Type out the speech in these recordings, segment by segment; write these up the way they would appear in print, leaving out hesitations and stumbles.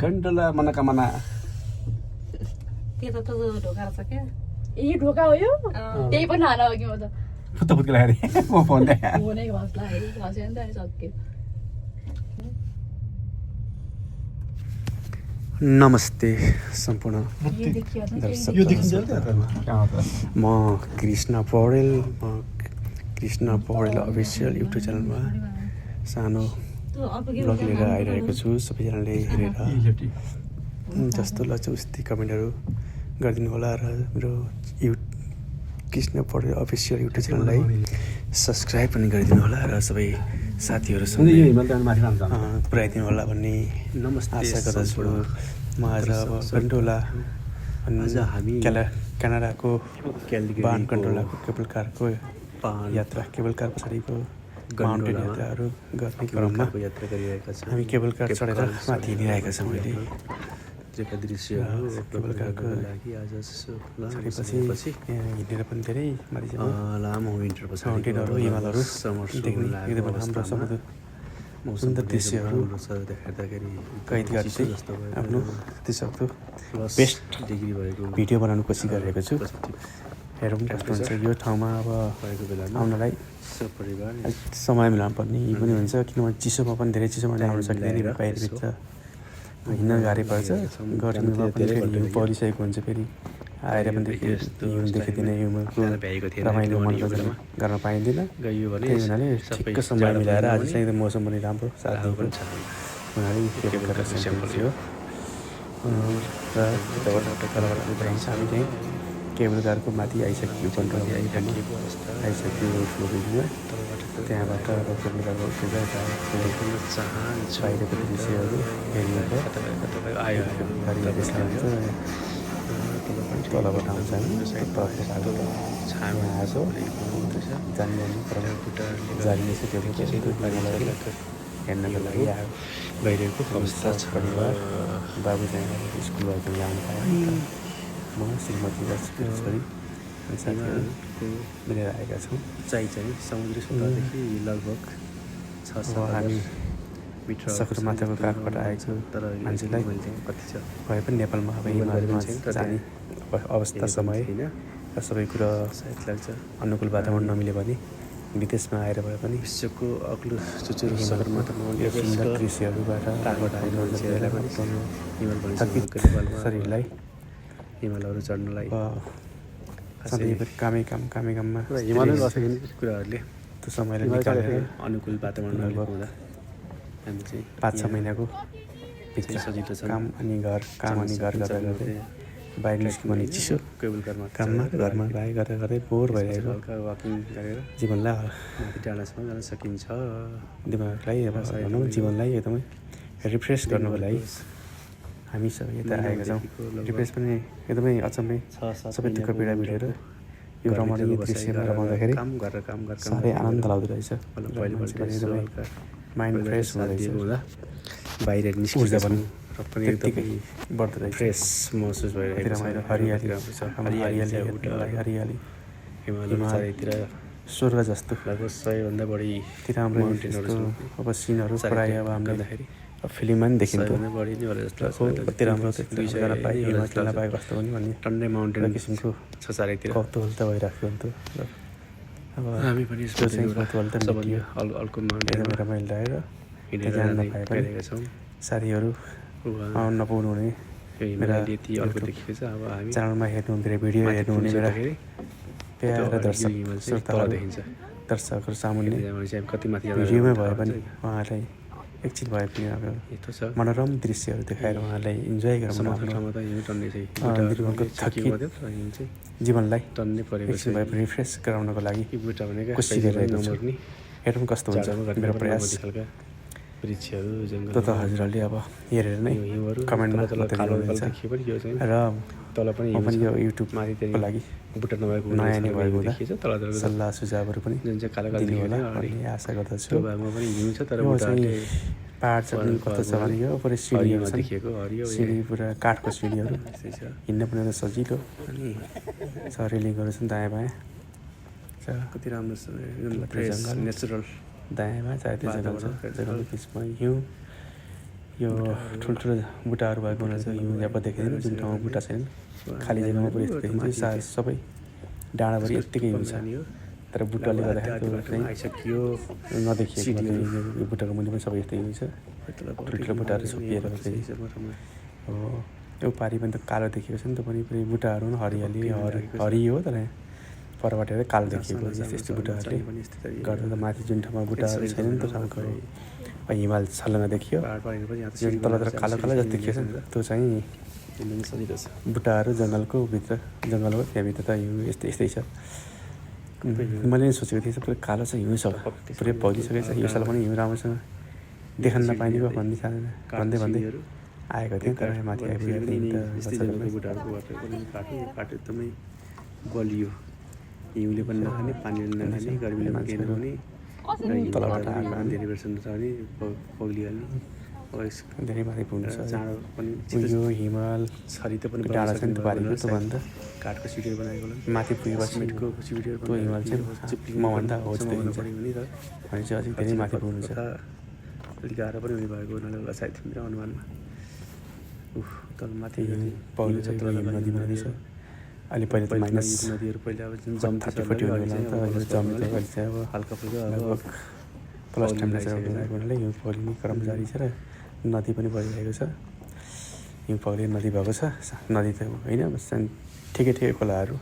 गन्डोला मनोकामना त्यो त ढोका छ क्या यही ढोका हो यो त्यही पनि हाना हो कि म त फुत्त लाग्यो म फोन दे फोनै घस्ला घस्यो नि त सक्यो नमस्ते सम्पूर्ण म कृष्ण पौडेल अफिसियल युट्युब च्यानलमा सानो ब्लग लिएर आइरहेको छु सबैजनाले हेरेर जस्तो लाग्छ उस्तै कमेन्टहरू गरिदिनु होला र मेरो कृष्ण पौडेल अफिसियल युट्युब च्यानललाई सब्सक्राइब पनि गरिदिनु होला र सबै साथीहरूसँग पुऱ्याइदिनु होला भन्ने आशा गर्दछु म आज अब गन्डोला क्यानाडाको बान गन्डोलाको केबल कारको यात्रा केबल कार पछाडिको माउन्टेन यात्राहरू गर्ने क्रममा हामी केबल कार चढेर माथि हिँडिरहेका छौँ अहिले केबल कारको चढेपछि हिँडेर पनि धेरै माथि लामो माउन्टेनहरू हिमालहरू देख्ने एकदमै राम्रो समुद्र सुन्दर दृश्यहरू कैद गर्दै आफ्नो जतिसक्दो बेस्ट भिडियो बनाउनु कोसिस गरिरहेको छु हेरौँ कस्तो हुन्छ यो ठाउँमा अब आउनलाई समय मिलाउनु पर्ने यी पनि हुन्छ किनभने चिसोमा पनि धेरै चिसोमा आउन सक्दैन बाहिरभित्र हिँड्न गाह्रै पर्छ गर्मीमा पनि फेरि हिउँ परिसकेको हुन्छ फेरि आएर पनि हिउँ देखिँदैन हिउँको रमाइलो मनोरञ्जन गर्न पाइँदैन त्यही हुनाले ठिक्क समय मिलाएर आज चाहिँ एकदम मौसम पनि राम्रो साथ दिएको हुनाले केबल कार स्याम्पल थियो र हामी चाहिँ केबल कारको माथि आइसक्यो कन्ट्रोल आइसक्यो फ्लोरिङमा त्यहाँबाट अब केबल कारको बाहिरको दृश्यहरू हेर्नुको तलबाट आउँछ आएको हेर्नको लागि आयो बाहिरको अवस्था परिवार बाबु चाहिँ स्कुल भएको जानु पायो म श्रीमती छोरी साथीहरू मिलेर आएका छौँ चाहिँ समुद्री सतहदेखि लगभग 6-7 हामी सगरमाथाको काखबाट आएको मान्छेलाई कति छ भए पनि नेपालमा अब हिमालयमा जाने अवस्था समय र सबै कुरा सायद लाग्छ अनुकूल वातावरण नमिल्यो भने विदेशमा आएर भए पनि विश्वको अग्लो चुचुरो सगरमाथामा सुन्दर दृश्यहरूबाट शरीरलाई हिमालहरू चढ्नलाई सधैँभरि कामै काममा हिमालय बसेको कुराहरूले त्यो समयलाई निकालेर अनुकूल वातावरण हुँदा हामी चाहिँ 5-6 महिनाको भित्र सजिलो छ काम अनि घर गर्दा गर्दै बाहिर निस्क्यो भने चिसो केबल कारमा काममा घरमा बाहिर गर्दै बोर भइरहेको हल्का वाकिङ गरेर जीवनलाई माथि डाँडासम्म जान सकिन्छ दिमागलाई अब भनौँ जीवनलाई एकदमै रिफ्रेस गर्नुको लागि हामी सबै यता आएका छौँ रिफ्रेस पनि एकदमै अचम्मै सबै दुःख पीडा मिलेर यो रमणीय दृश्यमा रमाउँदाखेरि साह्रै आनन्द लाग्दो रहेछ एकदमै माइन्ड फ्रेस हुँदैछ बाहिर निस्किँदा पनि एकदमै बढ्दो रहेछ फ्रेस महसुस भइरहेको छ हरियाली हिमालयतिर स्वर्ग जस्तो लगभग 100 भन्दा बढी राम्रो अब सिनहरू प्रायः अब हामीले फिल्ममा पनि देखिन्थ्यो कति राम्रो गर्न पाएँ हिमाचल पाए कस्तो पनि भन्ने टन्डे माउन्टेन किसिमको छ चारैतिर कौतूहल त भइरहेको हुन्थ्यो अब हामी पनि कौतूहल त मिटियो अर्को माउन्टेन रमाइलो लागेर हिँडेर जान नपाए पनि साथीहरू आउन नपाउनु हुने मेरा च्यानलमा हेर्नुहुने भिडियो हेर्नुहुने मेरा प्यारा दर्शकहरू सामुन्ने भिडियोमै भए पनि उहाँहरूलाई एकछिन भए पनि अब मनोरम दृश्यहरू देखाएर उहाँहरूलाई इन्जोय गराउन जीवनलाई एकछिन भए पनि रिफ्रेस गराउनको लागि कोसिस गरिरहेको छु हेरौँ कस्तो हुन्छ मेरो प्रयास त हजुरहरूले अब हेरेर नै कमेन्टमा र तल पनि यो युट्युबको लागि नयाँ नै भएको हुँदा सल्लाह सुझावहरू पनि दिनु होला भन्ने आशा गर्दछु पाहाड चढ्नु कस्तो छ भने यो पुरै सिँढीहरू छ सिँढी पुरा काठको सिँढीहरू हिँड्न पनि सजिलो छ रेलिङहरू छन् दायाँ बायाँ कति राम्रो छ एकदम फ्रेस नेचुरल दायाँमा चाहे त्यो जङ्गल छ जङ्गलको बिचमा हिउँ यो ठुल्ठुलो बुट्टाहरू भएको हुनाले चाहिँ हिउँ ज्याप देखिँदैन जुन ठाउँमा बुट्टा छैन खाली जग्गामा पुरै यस्तो देखिन्छ सबै डाँडाभरि यत्तिकै हिउँ छ तर बुट्टाले गर्दाखेरि त्यो चाहिँ नदेखिएको यो बुट्टाको मुनि पनि सबै यस्तै हिउँ छ ठुल्ठुलो बुट्टाहरू छोपिएर हो यो पारि पनि त कालो देखिएको छ नि त पनि पुरै बुट्टाहरू पनि हरियो हो तर परबाट हेर्दा कालो देखिएको यस्तो बुट्टाहरूले गर्दा त माथि जुन ठाउँमा बुट्टाहरू छैन नि त ठाउँको हिमाल छल्लङ्ग देखियो जुन तलतिर कालो कालो जस्तो देखिएको छ नि त्यो चाहिँ बुट्टाहरू जङ्गलको भित्र जङ्गल हो त्यहाँभित्र त हिउँ यस्तै छ मैले नि सोचेको थिएँ पुरै कालो छ हिउँ छ पुरै पगिसकेको छ यो साल पनि हिउँ राम्रोसँग देख्न नपाइने भयो भन्दै आएको थिएँ तर माथि आइपुगेको एकदमै बलियो हिउँले पनि नखाने पानीले नखाने गर्मीले पनि केही नहुने तलबाट आएको धेरै वर्ष नचढ्ने पग्लिहाल्ने धेरै माथि पुग्नु छ चाँडो पनि यो हिमाल छरितो पनि डाँडा छ नि त पारिको त्योभन्दा काठको सिडीहरू बनाएको होला माथि पुगेपछि सिमेन्टको सिडीहरू त्यो हिमाल चाहिँ मभन्दा हो जस्तो देखिन्छ भने त भने चाहिँ अझै धेरै माथि पुग्नु छ अलिक गाह्रो पनि हुने भएको हुनाले होला सायद मेरो अनुमानमा तल माथि पौडी छ नदी छ अहिले पहिला त माइनस नदीहरू पहिला अब जुन 30-40 हुने बेला त अहिले जम्मी त अहिले चाहिँ अब हल्का फुल्का लगभग प्लस टेम्परेचर भएको हुनाले हिउँ पौडिने क्रम जारी छ र नदी पनि बगिरहेको छ हिउँ पौडिने नदी भएको छ नदी त होइन ठिकै खोलाहरू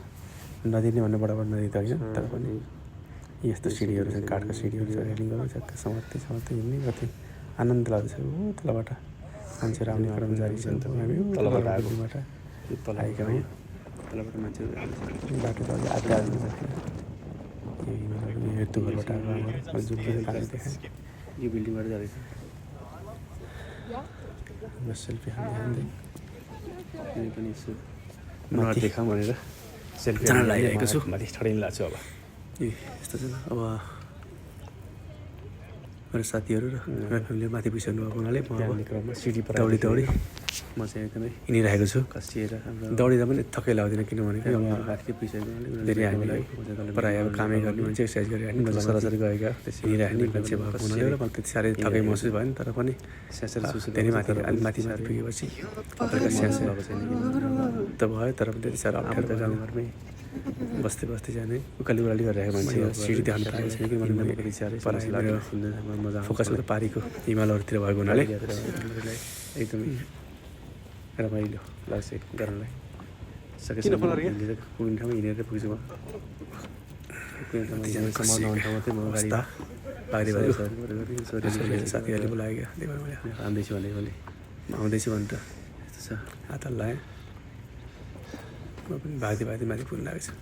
नदी नै भन्नु बडाबड नदी त होइन तर पनि यस्तो सिडीहरू छ काठको सिडीहरू छ रेलिङ गर्नु छ समात्दै हिँड्ने कति आनन्द लाग्छ हो तलबाट मान्छेहरू आउने क्रम जारी छ हामी तलबाट आएका हौँ तलबाट मान्छेहरू बाटो त अझै आधा आधा यो हिमालहरू यो हेर्दुबाट आएको हाम्रो जुन पानी देखाएँ यो बिल्डिङबाट जाँदैछ बस सेल्फी हान्दै कुनै पनि यसो नदेखाउँ भनेर सेल्फी जान लागिरहेको छु माथि ठडिन लाग्छु अब यस्तो छ अब मेरो साथीहरू र मेरो फ्यामिली माथि पुगिसक्नु भएको हुनाले म अब क्रममा सिडी दौडी म चाहिँ एकदमै हिँडिरहेको छु कसिएर दौडिँदा पनि थकै लाग्दैन किनभने रातकै पुगिसक्यो धेरै हामीलाई प्रायः अब कामै गर्ने मान्छे एक्सर्साइज गरिरहेको नि सरासरी गएका हिँडिरहेको नि मान्छे भएको हुनाले र मलाई त्यति साह्रै थकै महसुस भयो नि तर पनि धेरै माथि अलिक माथि पुगेपछि हल्का स्यास त भयो तर पनि त्यति साह्रो अप्ठ्यारो गाउँघरमै बस्दै जाने उकाली गरिरहेको मान्छे सिडी देख्न पाएको छैन कि मैले मेरो फोकस त पारीको हिमालहरूतिर भएको हुनाले एकदमै रमाइलो लाग्छ गर्नलाई पुग्ने ठाउँमा हिँडेर पुग्छु म ठाउँमा चाहिँ म गाडी साथीहरूले बोलायो क्या आउँदैछु भने मैले आउँदैछु भने त यस्तो छ हात हल्लाएँ म पनि भाग्दै माथि पुग्नु लागेको छु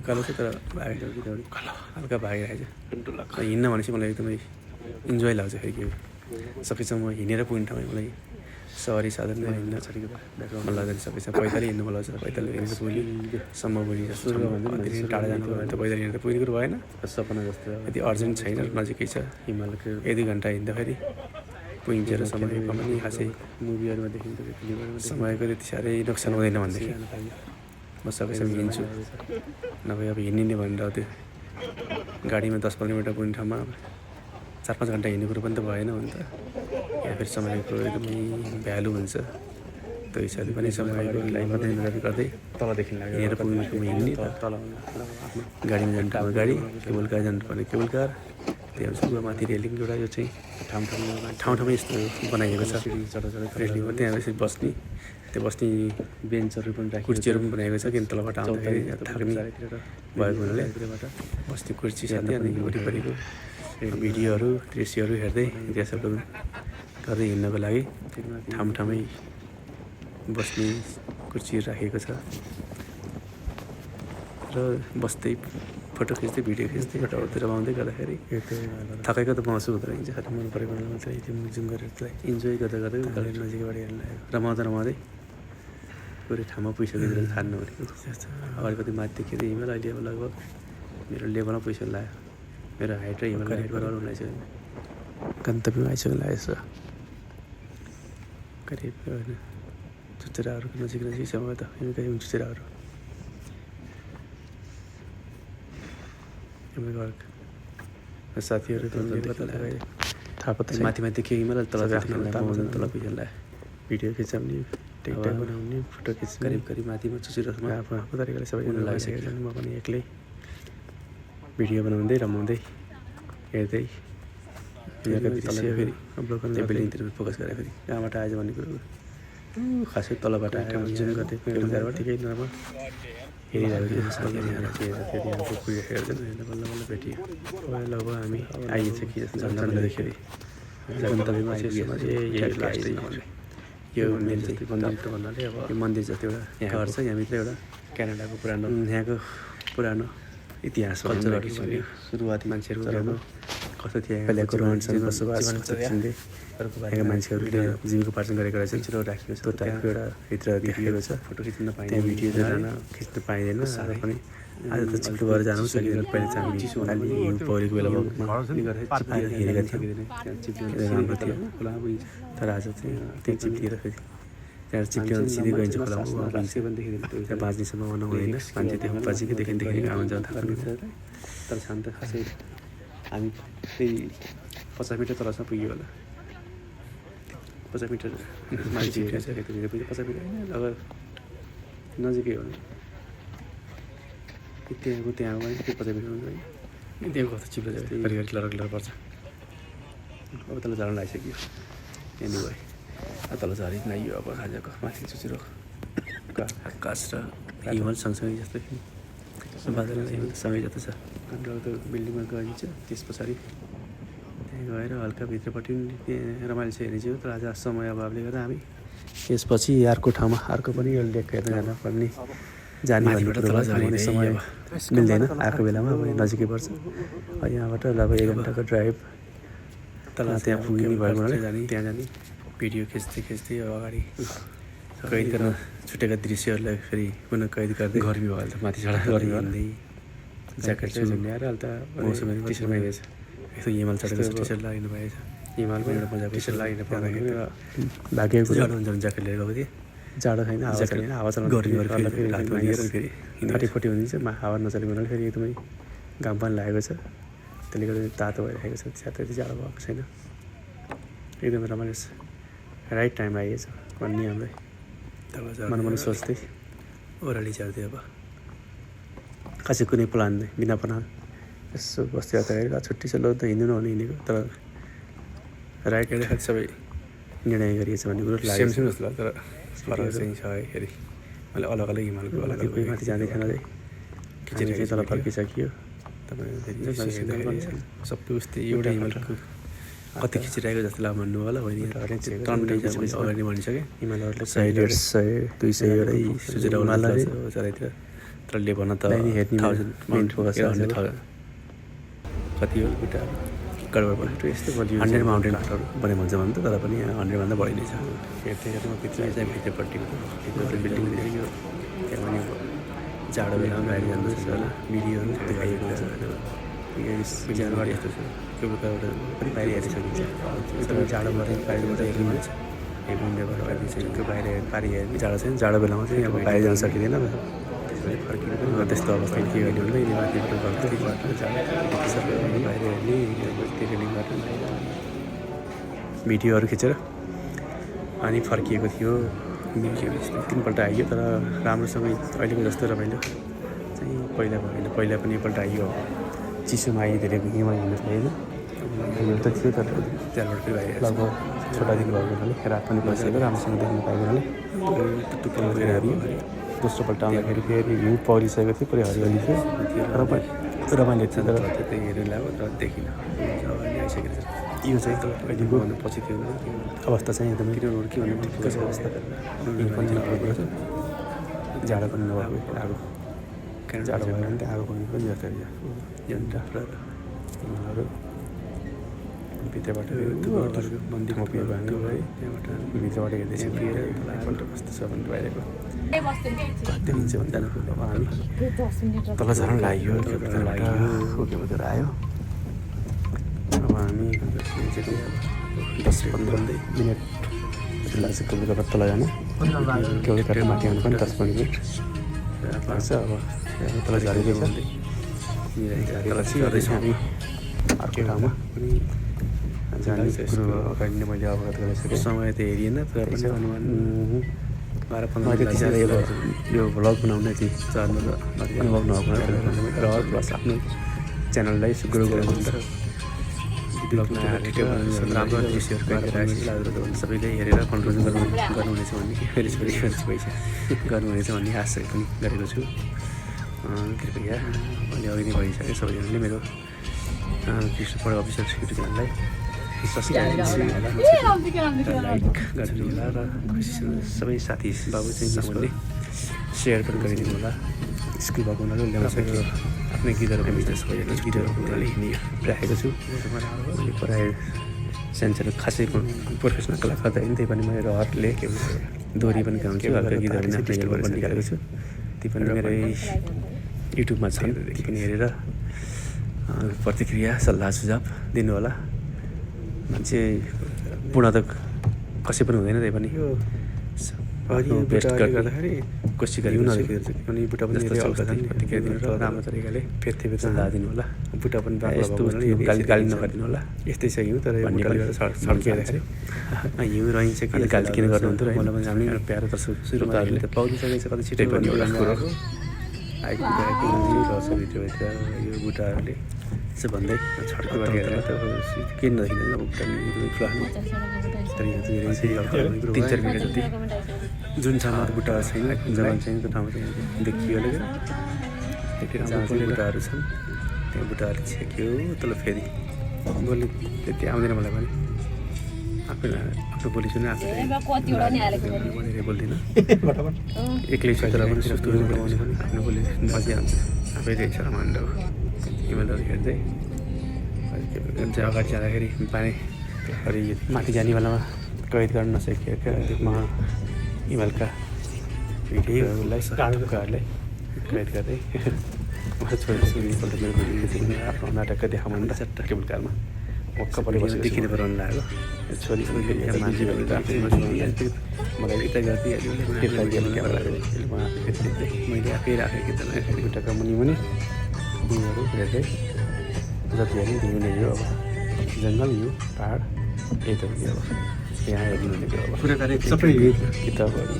उकालो छ तर हल्का भागिरहेको छ हिँड्न भनेपछि मलाई एकदमै इन्जोय लाग्छ फेरि के सकेसम्म हिँडेर पुग्ने ठाउँमा मलाई सवारी साधनमा हिँड्न मन लाग्दैन सकेसम्म पैदलै हिँड्नु मन लाग्छ पैदल हिँडेर पुगेसम्म पुग्ने जस्तो धेरै टाढा जानु भयो भने त पैदल हिँडेर पुग्ने कुरो भएन सपना जस्तो यदि अर्जेन्ट छैन नजिकै छ हिमालको 1-2 घन्टा हिँड्दाखेरि पुगिन्छ र समयको पनि खासै मुभीहरूमा देखिन्छ समयको त्यति साह्रै नोक्सान हुँदैन भनेदेखि म सकेसम्म हिँड्छु नभए अब हिँड्ने भनेर त्यो गाडीमा 10-15 मिनट पुग्ने ठाउँमा 4-5 घन्टा हिँड्ने कुरो पनि त भएन भने त या फेरि समयको एकदमै भ्यालु हुन्छ त्यो हिसाबले पनि समयको लाइनमा गर्दै तलदेखि हिँडेर पुग्ने ठाउँमा हिँड्ने तल गाडीमा जानु ठाउँमा गाडी केबल कार जानुपर्ने केबल कार त्यही अनुसार माथि रेलिङ एउटा यो चाहिँ ठाउँमा यस्तो बनाइएको छ रेलिङमा त्यहाँ यसरी बस्ने त्यो बस्ने बेन्चहरू पनि राखिएको कुर्सीहरू पनि बनाएको छ किन तलबाट आउँदाखेरि थाक्ने भएको हुनाले बस्ने कुर्सी साथै अनि वरिपरिको भिडियोहरू दृश्यहरू हेर्दै इतिहासहरू गर्दै हिँड्नको लागि ठाउँमै बस्ने कुर्सीहरू राखेको छ र बस्दै फोटो खिच्दै भिडियो खिच्दै यताउति रमाउँदै गर्दाखेरि थकाइको त महसुस हुँदो रहेछ मन परेको बेलामा चाहिँ जुम गरेर त्यसलाई इन्जोय गर्दै नजिकबाट हेर्न लाग्यो रमाउँदै पुरै ठाउँमा पुगिसकेर थान्नु भनेको अगाडि कति माथि देखेर हिमाल अहिले अब लगभग मेरो लेभलमा पुगिसक्नु लाग्यो मेरो हाइट र हिमाल हाइट बराबर हुन आइसक्यो गन्तव्यमा आइसक्नु लागेको छ करिब होइन चुचुराहरूको नजिक समय त कहीँ चुचुराहरू हाम्रो घर साथीहरू थाहा पत्ता माथि माथि के मलाई तल तल पिजनलाई भिडियो खिचाउने टिकटक बनाउने फोटो खिच्ने करिब करिब माथिमा चुचिरहेको आफ्नो आफ्नो तरिकाले सबैजना लगाइसकेको छ। म पनि एक्लै भिडियो बनाउँदै रमाउँदै हेर्दै यहाँको दृश्य फेरि त्यो बिल्डिङतिर फोकस गरेर फेरि कहाँबाट आएछ भन्ने कुरो खासै तलबाट आयो जुन गर्दै बेलुकाबाट ठिकै नर्मल हेरिरहेको थियो बल्ल बल्ल भेटियो लगभग हामी आइएछ कि जस्तो झन्डा भन्दाखेरि गन्तव्यमा यो मन्दिर त भन्नाले अब यो मन्दिर जति एउटा घर छ यहाँभित्र एउटा क्यानाडाको पुरानो यहाँको पुरानो इतिहास कल्चरहरू सुरुवाती मान्छेहरू कस्तो थियो पहिलाको रहनसहन बसोबास यहाँका मान्छेहरूले जीविकोपार्जन गरेको रहेछ छिटो राखिएको छ त्यो टाइपको एउटा भित्र देखाएको छ। फोटो खिच्न पाइँदैन भिडियो जान खिच्न पाइँदैन साह्रै पनि आज त छिटो भएर जानु पनि सकिँदैन। पहिला चाहिँ हामी खालि हिउँ परेको बेला हेरेका थियौँ राम्रो थियो तर आज चाहिँ त्यहाँ चिप्लिएर फेरि त्यहाँ चिप्लिएर सिधै गइन्छ खोलामा त्यहाँ बाँच्नेसम्म आउनु हुँदैन मान्छे त्यहाँ बाँचेकै देखि आउँछ तर शान्त खासै हामी फेरि 50 मिटर तलसम्म पुग्यो होला 50 मिटर मान्छे 50 मिटर अगर नजिकै हो त्यहाँको त्यहाँ गयो त्यो 50 मिटर हुन्छ होइन त्यहाँ कस्तो चिप्लो जस्तै घरिघरि लर पर्छ। अब तल झर्न लागिसक्यो त्यहाँनिर गयो तल झरी नआइयो अब खाजाको माथि चुचिरो आकाश र हिमाल सँगसँगै जस्तै बादल सँगै जस्तो छ। अन्त त्यो बिल्डिङमा गइन्छ त्यस पछाडि त्यहाँ गएर हल्का भित्रपट्टि त्यहाँ रमाइलो छ हेर्ने चाहिँ तर आज समय अभावले गर्दा हामी त्यसपछि अर्को ठाउँमा अर्को पनि यो लेक हेर्न जान पर्ने जाने भन्ने समय मिल्दैन आएको बेलामा अब नजिकै पर्छ। यहाँबाट लगभग 1 घन्टाको ड्राइभ तल त्यहाँ पुगिने भएको हुनाले त्यहाँ जाने भिडियो खिच्दै अब अगाडि कैद गर्न छुटेका दृश्यहरूलाई फेरि पुनः कैद गर्दै गर्मी भयो त माथि चढा गर्मी भन्दै ज्याकेट ल्याएर अहिले त मौसम टी सर्ट लगाइरहेछ यस्तो हिमाल चढेको टी सर्ट लगाइनु भएछ हिमालमा एउटा मजाको टी सर्ट लगाइनु पर्दाखेरि भाग्यको जाडो हुन्छ भने ज्याकेट लिएर गएको थिएँ जाडो छैन हावा छैन हावा चलाउनु गर्मी फेरि 30-40 हुन्छ हावा नचलेको हुनाले फेरि एकदमै घाम पनि लागेको छ त्यसले गर्दा तातो भइरहेको छ त्यति जाडो भएको छैन एकदमै रमाइलो छ राइट टाइम आइएछ भन्ने हामीलाई मन सोच्दै ओह्राली चढ्दै अब खासै कुनै प्लान नै बिना प्लान यसो बस्दै गर्दाखेरि छुट्टी छ ल त हिँड्नु नहुने हिँडेको तर राइट हेर्दाखेरि सबै निर्णय गरिएछ भन्ने कुरो लाग्यो जस्तो लाग्छ तर फरक चाहिँ छ है फेरि मैले अलग अलग हिमालको अलग अलग माथि जाँदै थिएन है खिचेर चाहिँ तल फर्किसकियो तपाईँ सबै उस्तै एउटा हिमालको कति खिचिरहेको जस्तो लाग्यो भन्नु होला होइन अगाडि भनिसकेँ हिमालयहरूले 100-150-200 एउटै सुझेर चारैतिर तर ले भन त 1000 कति हो एउटा गडबड यस्तो बलियो 100 माउन्टेनहरू बने भन्छ भने त तर पनि 100 भन्दा बढी नै छ। हेर्दै भित्र चाहिँ भित्रपट्टिको बिल्डिङ देख्यो त्यहाँ पनि जाडो बेलामा बाहिर जाँदैछ होला भिडियोहरू देखाइएको छ बिहानबाट यस्तो छ त्यो एउटा पनि बाहिर हेर्न सकिन्छ एकदमै जाडोबाट बाहिरबाट हेर्नु हुन्छ एक विन्डोबाट बाहिर चाहिँ त्यो बाहिर पारि हेर्ने जाडो छैन जाडो बेलामा चाहिँ अब बाहिर जान सकिँदैन त्यसपछि फर्किनु पनि त्यस्तो अवस्था के गर्ने भने यिनी माथिबाट बाहिर हेर्ने टेलिङबाट भिडियोहरू खिचेर अनि फर्किएको थियो 3पल्ट आइयो तर राम्रोसँग अहिलेको जस्तो रमाइलो चाहिँ पहिला भएन पहिला पनि एकपल्ट आइयो चिसोमा आइयो धेरै हिमाल हिँड्नु छैन हिँड्नु त थियो तर त्यहाँबाट फेरि बाहिर लगभग छोटा दिन भएको हुनाले रात पनि बसेको राम्रोसँग देख्न पाएको हुनाले टुक्कै गएर हेऱ्यो दोस्रोपल्ट आउँदाखेरि फेरि हिउँ परिसकेको थियो पुरै हरियाली थियो रमाइलो थियो तर त्यतै हेर्नु लाग्यो तर देखिनँ आइसकेको छ। यो चाहिँ अहिलेको भन्दा पछि थियो अवस्था चाहिँ एकदमै के भन्नु ठिक्क छ अवस्था हिउँ पनि नभएको छ जाडो पनि नभएको आगो जाडो भयो भने आगो पनि जस्तै हिमालहरू भित्रबाट मन्दिरमा पुगेको भाङ्गो है त्यहाँबाट भित्रबाट हेर्दैछ एकपल्ट कस्तो छ भने बाहिरको देखिन्छ भने जानु अब हामी तल झर्न लाग्यो उकेर आयो अब हामी 10-15 मिनट लाग्छ कलकत्ता तल जानु केवल माथि आउनु पनि 10-15 मिनट लाग्छ। अब तल झरेको छ चढ्दैछौँ हामी अर्को ठाउँमा पनि जाने कुरो अगाडि नै मैले अवगत गराइसकेँ। समय त हेरिएन तर पनि अनुमान 12-15 यो भ्लग बनाउन चाहिँ चढ्नु त अनुभव नभएको र प्लस आफ्नो च्यानललाई ग्रो गराउनु राम्रो दृश्यहरू सबैले हेरेर कन्क्लुजन गर्नुहुनेछ भन्ने गर्नुहुनेछ भन्ने आशा पनि गरेको छु। कृपया अहिले अघि नै भइसक्यो सबैजनाले मेरो कृष्ण पढ अफिसियल युट्युब च्यानललाई सब्सक्राइब लाइक गरिदिनु होला र सबै साथी बाबु चाहिँ सबैले सेयर पनि गरिदिनु होला। स्कुल भएको हुनाले ल्याउँछ आफ्नै गीतहरू पनि गीतहरू राखेको छु। मैले पढाएँ सानो खासै प्रोफेसनल कलाकार त होइन, त्यही पनि मैले रहरले दोहोरी पनि गाउँछु, हल्का गीतहरू पनि निकालेको छु। ती पनि मेरै युट्युबमा छन्, ती पनि हेरेर प्रतिक्रिया सल्लाह सुझाव दिनु होला। मान्छे पूर्ण त कसै पनि हुँदैन, त्यही पनि बेस्ट गर्दाखेरि कोसिस गरिदिनु अनि बुटा पनि प्रतिक्रिया दिनु र राम्रो तरिकाले फेरि सल्लाह दिनु होला। बुटा पनि गाली नगरिदिनु होला। यस्तै छ हिउँ तर सड्किँदाखेरि हिउँ रहन्छ कि गाली किन गर्नुहुन्थ्यो र मलाई पनि हामीले प्यारो त सुरुताहरूले त पाउदिसकेको छ, कति छिटै पनि होला कुरो आइपुगेको भिडियोभित्र यो बुटाहरूले यसो भन्दै छड्केबाट हेरेर त के नदेखिँदैन तिन चार मिनट जति जुन ठाउँमा बुट्टा छैन जग्गा छैन त्यो ठाउँमा चाहिँ देखियो होला क्या त्यति बुट्टाहरू छन्। त्यो बुट्टाहरू छेक्यो तल फेरि बोली त्यति आउँदैन मलाई पनि आफ्नो बोली सुने आफूले बोल्दिनँ एक्लै छु तर पनि आफ्नो बोली बसिहाल्छ आफैले इच्छा मान्दा हिमालहरू हेर्दै अगाडि जाँदाखेरि पानी माथि जाने बेलामा कैद गर्न नसकेका हिमालका भिडियोहरूलाई ढुक्काहरूलाई कैद गर्दै छोडेपछि मेरो भिडियो आफ्नो नाटकका देखाउनु नि त केबल कारमा मक्क परि बसेको देखिने बनाउनु लाग्यो। छोरी मलाई यता गरिदिइहाल्यो मैले आफै राखेको त खुट्टाका मुनि मुनि दिनहरू हेर्दै जति हेर्ने दिउने यो अब जङ्गल यो पाहाड यही त अब यहाँ हेर्नु भनेको अब सबै किताबहरू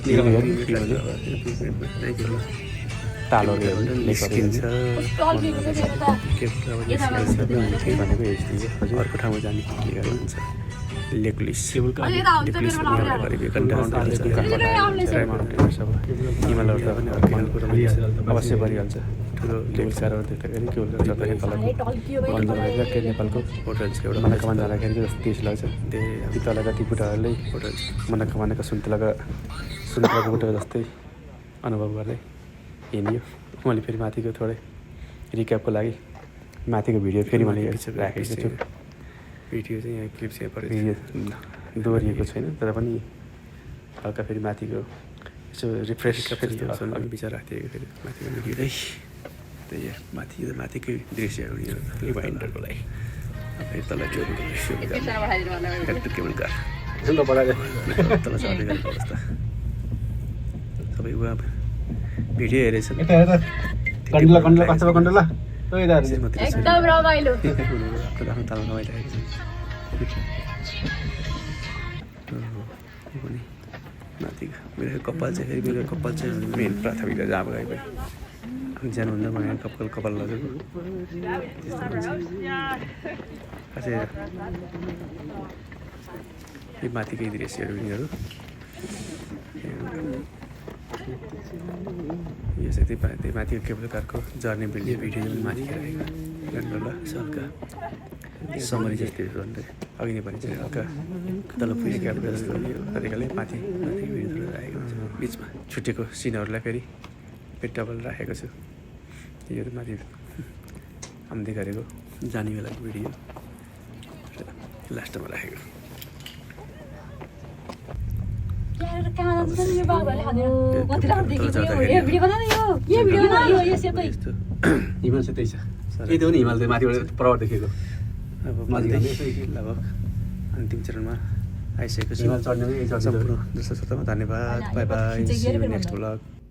तालहरू निस्किन्छ भनेको यस्तै हो। अर्को ठाउँमा जाने के गर्नुहुन्छ लेकुलिस हिमालहरू त पनि अवश्य परिहाल्छ। ठुलो केबल कारहरू देख्दाखेरि केबल कार जाँदाखेरि तलको नेपालको होटल छ एउटा मनकमान जाँदाखेरि जस्तो टेस्ट लाग्छ। त्यही तलका ती बुट्टाहरूले होटल मनकमानका सुन्तलाको बुट्टा जस्तै अनुभव गर्दै हिँडियो। मैले फेरि माथिको थोरै रिक्यापको लागि माथिको भिडियो फेरि मैले राखेको छु। भिडियो चाहिँ यहाँ क्लिप चाहिँ दोहोरिएको छैन तर पनि हल्का फेरि माथिको यसो रिफ्रेस फेरि विचार राखिदिएको फेरि माथिको भिडियो त्यही माथिकै दृश्यहरू रिमाइन्डरको लागि फेरि तल केबल कार तल चढ्दै गरेको अवस्था सबै उहाँ भिडियो हेरेछ आफ्नो तालमा रमाइरहेको छ। माथिको मेरो कपाल चाहिँ फेरि मेरो कपाल चाहिँ मेन प्राथमिक जहाँ गए पनि जानुभन्दा म यहाँ कपाल लगेको खासै यो माथिकै दृश्यहरू यिनीहरू यो चाहिँ त्यही माथिको केबल कारको जर्नी भिडियो पनि माथि राखेको ल हल्का समरी जस्तै भन्दै अघि नै पनि चाहिँ हल्का तल पुगेको क्यामेरा जस्तो तरिकाले माथि भिडियोहरू राखेको हुन्छ। बिचमा छुटेको सिनहरूलाई फेरि डबल राखेको छु। यो माथि हामीले गरेको जाने बेलाको भिडियो लास्टमा राखेको। हिमाल चाहिँ त्यही छ यही त हो नि हिमाल चाहिँ माथिबाट प्रभाव देखेको। अब लगभग अन्तिम चरणमा आइसकेको छु। हिमाल चढ्ने सम्पूर्ण दर्शक श्रोतामा धन्यवाद। Bye bye, see you next vlog.